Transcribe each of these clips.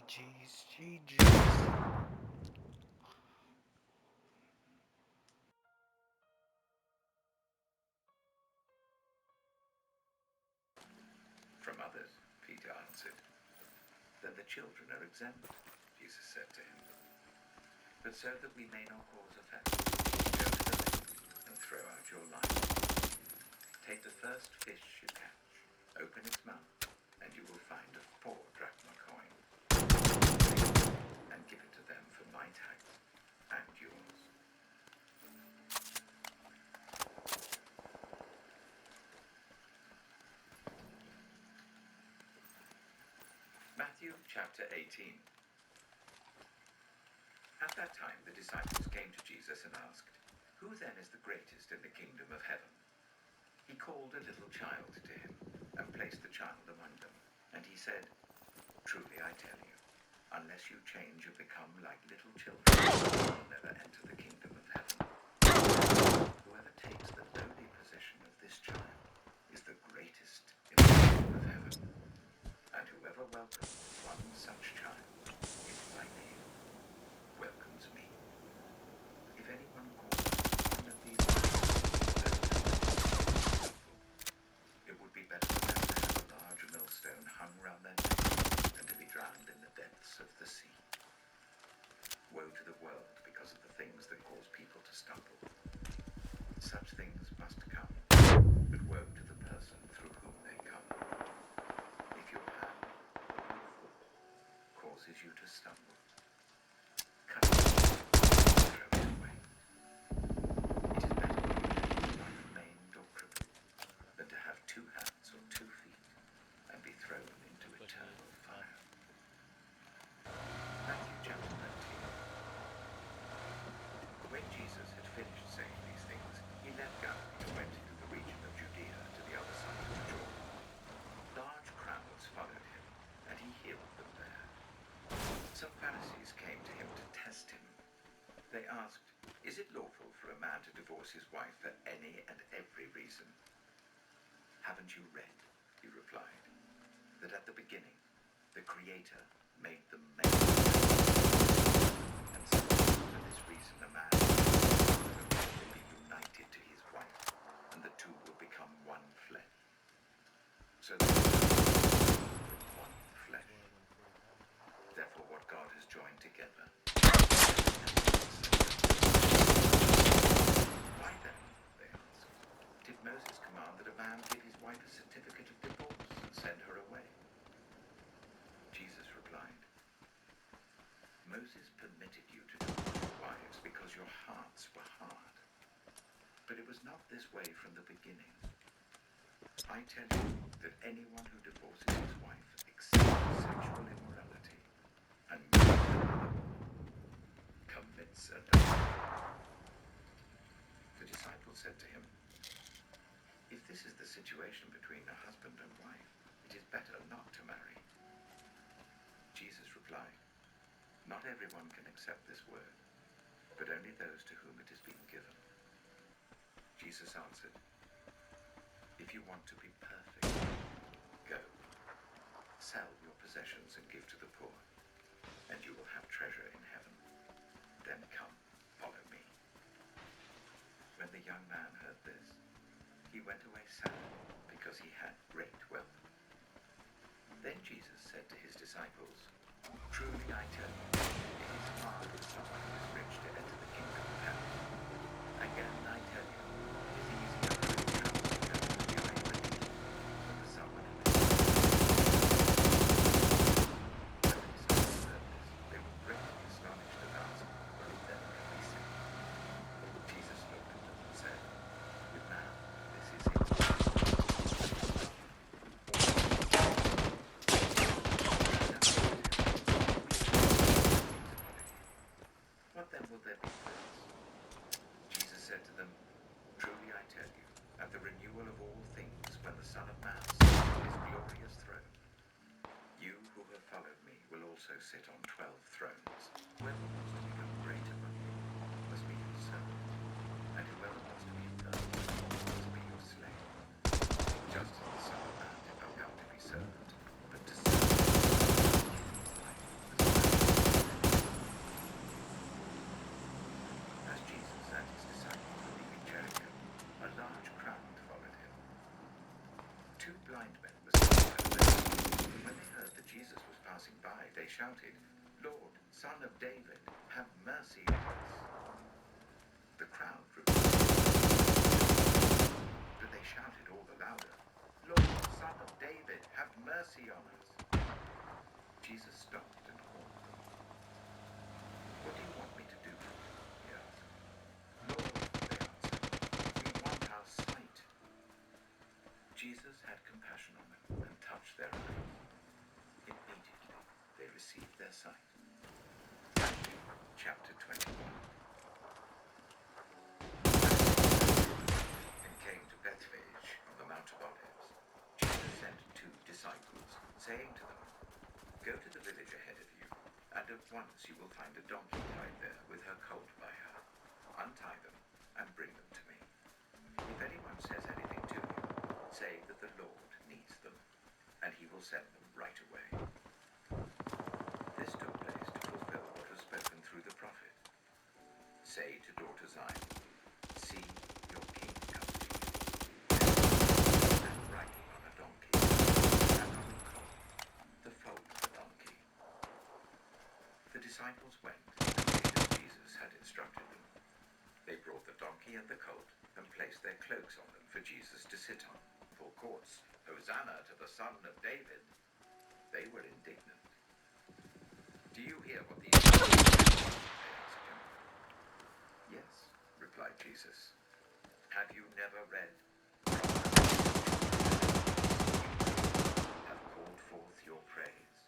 GG's. From others, Peter answered. Then the children are exempt, Jesus said to him. But so that we may not cause offense, go to the lake and throw out your line. Take the first fish you catch, open its mouth, and you will find a 4-drachma coin. Take it and give it to them for my tax and yours. Matthew chapter 18. At that time the disciples came to Jesus and asked, "Who then is the greatest in the kingdom of heaven?" He called a little child to him and placed the child among them. And he said, "Truly I tell you, unless you change and become like little children, you will never enter the kingdom of heaven. Whoever takes the lowly position of this child is the greatest in the kingdom of heaven. And whoever welcomes one such child in my name welcomes me. If anyone calls one of these it would be better for them to have a large millstone hung round their neck than to be drowned in the depths of the sea. Woe to the world because of the things that cause people to stumble. Such things must come, but woe to the person through whom they come. If your hand or your foot causes you to stumble, cut it off and throw it away. It is better for you to be life maimed or crippled than to have 2 hands or 2 feet and be thrown into eternal fire. Matthew chapter 19. When Jesus had finished saying these things, he left Galilee and went into the region of Judea to the other side of the Jordan. Large crowds followed him, and he healed them there. Some Pharisees came to him to test him. They asked, "Is it lawful for a man to divorce his wife for any and every reason?" "Haven't you read," he replied, "that at the beginning the Creator made them male? And so for this reason a man will be united to his wife, and the two will become one flesh. So they are one flesh. Therefore what God has joined together." "Why then," they asked, "did Moses command that a man give his wife a certificate of divorce and send her away?" Jesus replied, "Moses permitted you to divorce your wives because your hearts were hard. But it was not this way from the beginning. I tell you that anyone who divorces his wife except sexual immorality and marries another woman commits adultery." The disciples said to him, "If this is the situation between a husband and wife, it is better not to marry." Jesus replied, "Not everyone can accept this word, but only those to whom it has been given." Jesus answered, "If you want to be perfect, go, sell your possessions and give to the poor, and you will have treasure in heaven. Then come, follow me." When the young man heard this, he went away sad because he had great wealth. Then Jesus said to his disciples, "Truly I tell you, it is hard for someone who is rich to enter the kingdom of heaven. Again I tell you, it is easier for a camel to go through the eye of a needle than for someone who is rich." When the disciples heard this, they were greatly astonished and asked, "Who then can be saved?" Jesus looked at them and said, "With man this is impossible. What then will there be for us?" Jesus said to them, "Truly I tell you, at the renewal of all things, when the Son of Man sits on his glorious throne, you who have followed me will also sit on 12 thrones. Whoever wants to become great among you must be your servant, and whoever wants to be first must be your slave. Just as the Son of Man did not come to be served, but to serve and give his life as shouted, "Lord, Son of David, have mercy on us." The crowd replied, but they shouted all the louder, "Lord, Son of David, have mercy on us." Jesus stopped and called them. "What do you want me to do for you?" he asked. "Lord," they answered, "we want our sight." Jesus had compassion on them and touched their eyes. Immediately they received their sight. Matthew chapter 21. And came to Bethphage on the Mount of Olives. Jesus sent 2 disciples, saying to them, "Go to the village ahead of you, and at once you will find a donkey tied there with her colt by her. Untie them and bring them to me. If anyone says anything to you, say that the Lord needs them, and he will send them right away." This took place to fulfill what was spoken through the prophet. "Say to daughter Zion, see, your king comes to you, and riding on a donkey, and on a colt, the foal of a donkey." The disciples went and did as Jesus had instructed them. They brought the donkey and the colt and placed their cloaks on them for Jesus to sit on. For courts, "Hosanna to the Son of David." They were indignant. "Do you hear what these people say?" they asked him. "Yes," replied Jesus. "Have you never read, have called forth your praise?"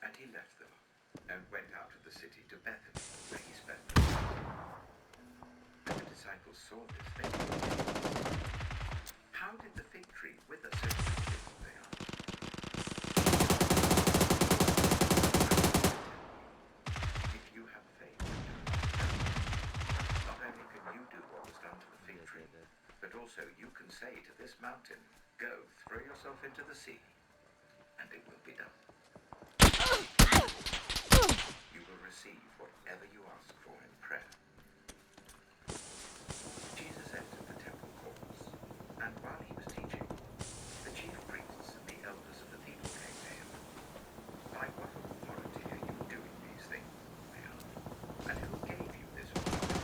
And he left them and went out of the city to Bethany, where he spent the night. When the disciples saw this, they were amazed. "How did the fig tree wither so quickly?" they asked. "If you have faith and do not doubt, not only can you do what was done to the fig tree, but also you can say to this mountain, 'Go, throw yourself into the sea,' and it will be done. You will receive whatever you ask for in prayer." Jesus entered the temple courts, and while he was teaching, the chief priests and the elders of the people came to him. "By what authority are you doing these things?" they asked. "And who gave you this authority?"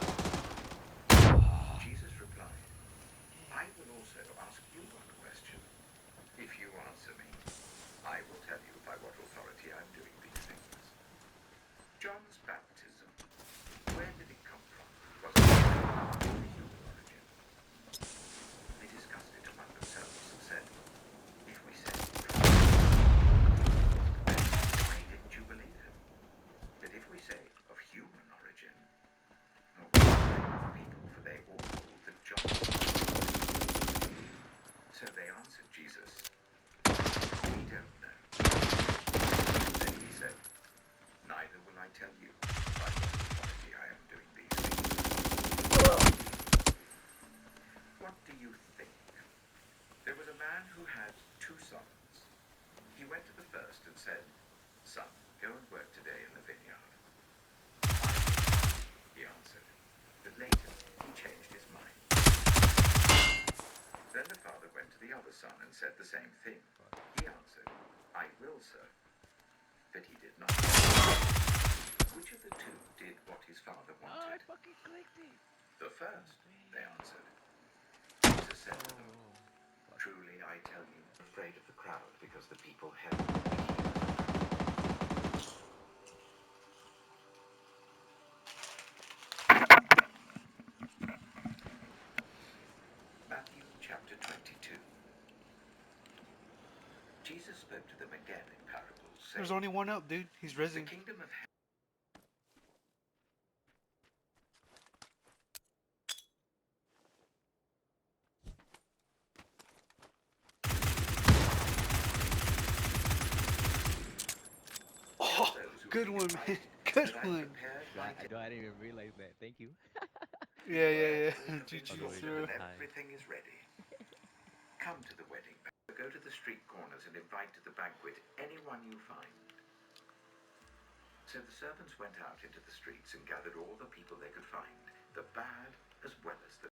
Jesus replied, "I will also ask you one question. If you answer me, I will tell you by what authority I am doing these things. John's baptism, where did it come from? Was it of human origin?" They discussed it among themselves and said, "If we say, 'Then why didn't you believe him? But if we say, 'Of human origin,' what will we say to the people? For they all hold that John was the prophet." So they answered Jesus, "We don't know." Then he said, "Neither will I tell you by what authority I am doing these things. What do you think? There was a man who had 2 sons. He went to the first and said, 'Son, go and work today in the vineyard.' 'I will,' he answered. But later he changed his mind. Then the father went to the other son and said the same thing. He answered, 'I will, sir.' But he did not. Which of the 2 did what his father wanted?" I fucking clicked it. "The first," they answered. Jesus said to them, "Truly I tell you, I'm afraid of the crowd because the people held me here." Matthew chapter 22. Jesus spoke to them again in parables, saying, There's only one up, dude. He's "The risen. kingdom of heaven Oh, those who good are one, invited, man. Good that I one. prepared I, my I, don't- I didn't even realize that. Thank you. Yeah, yeah, yeah. tables have been GG, Although it's slaughtered bro. and time. everything is ready. Come to the wedding. Go to the street corners and invite to the banquet anyone you find." So the servants went out into the streets and gathered all the people they could find, the bad as well as the